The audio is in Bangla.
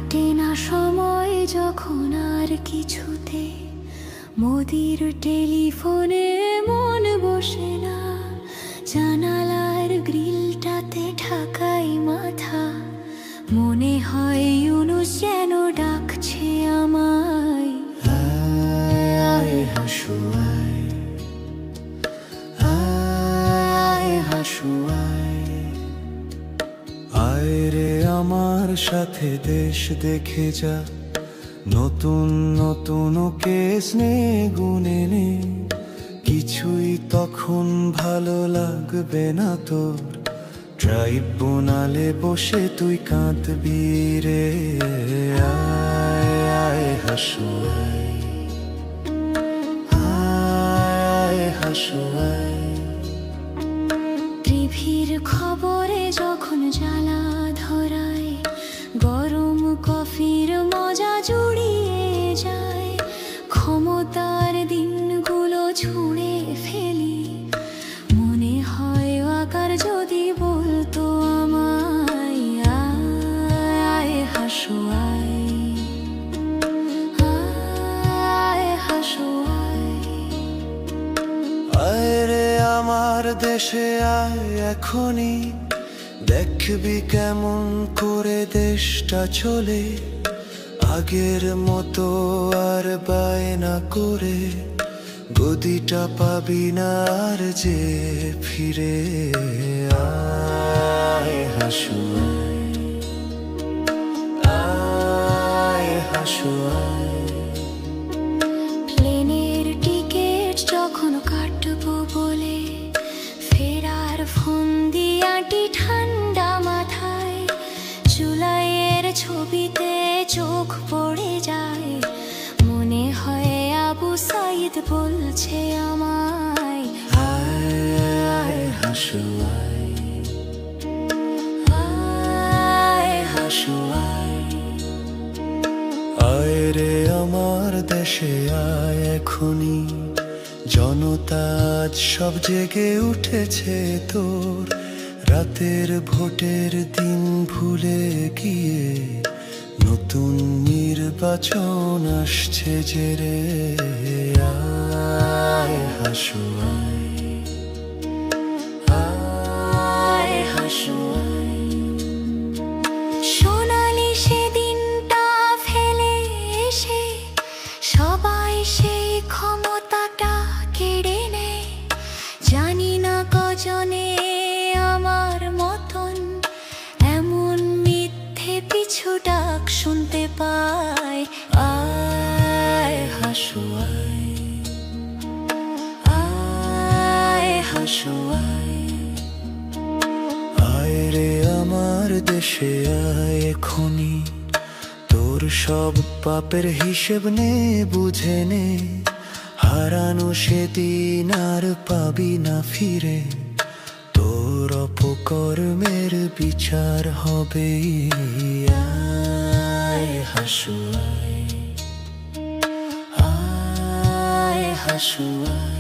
কাটে না সময় যখন আর কিছুতে মোদির টেলিফোনে মন বসে না, জানালার গ্রিলটাতে ঢাকাই মাথা, মনে হয় ইউনুস যেন ডাকছে আমায়। আয় হাসু আয়, আয় হাসু আয়, আয় রে আমার সাথে দেশ দেখে যা, নতুন নতুন কেস নে গুনে নে, কিছুই তখন ভালো লাগবে না তোর, ট্রাইব্যুনালে বসে তুই কাঁদবি রে। আয় আয় হাসু আয়, আয় হাসু আয়। টিভির খবরে যখন জ্বালা ধরায়, গরম কফির মজা জুড়িয়ে যায়, ক্ষমতার দিনগুলো ছুঁড়ে ফেলি, মনে হয় আকার যদি বলতো আমায়। আয় হাসু আয়, আয় হাসু আয়। আয় রে আমার দেশে আয় এখনই, দেখবি কেমন করে দেশটা চলে, আগের মতো আর বায়না করে গদিটা পাবি না আর যে ফিরে। আয় হাসু আয়, আয় হাসু আয়। প্লেনের টিকিট যখন কাটবো বলে ফেরার ফন্দিয়াটি ঠান্ডা মাথায়, জুলাইয়ের ছবিতে চোখ পড়ে যায়, মনে হয় আবু সাইদ বলছে আমায়। আয় আয় হাসু আয়, আয় হাসু আয়। আয় রে আমার দেশে আয় এখনই, জনতা আজ সব জেগে উঠেছে তোর, রাতের ভোটের দিন ভুলে গিয়ে নতুন নির্বাচন আসছে যে রে। আয় হাসু আয়, আয় হাসু আয়। সোনালি সেদিনটা ফেলে এসে সবাই সেই ক্ষমতাটা কেড়ে নেয়, জানি না কজনে আমার মতন এমন মিথ্যে পিছু ডাক শুনতে পায়। আয় হাসু আয়, আয় হাসু আয়। আয় রে আমার দেশে আয় এখনই, তোর সব পাপের হিসেব নে বুঝে নে, হারানো সেদিন আর পাবি না ফিরে, তোর অপকর্মের বিচার হবে। আয় হাসু আয়, আয় হাসু আয়।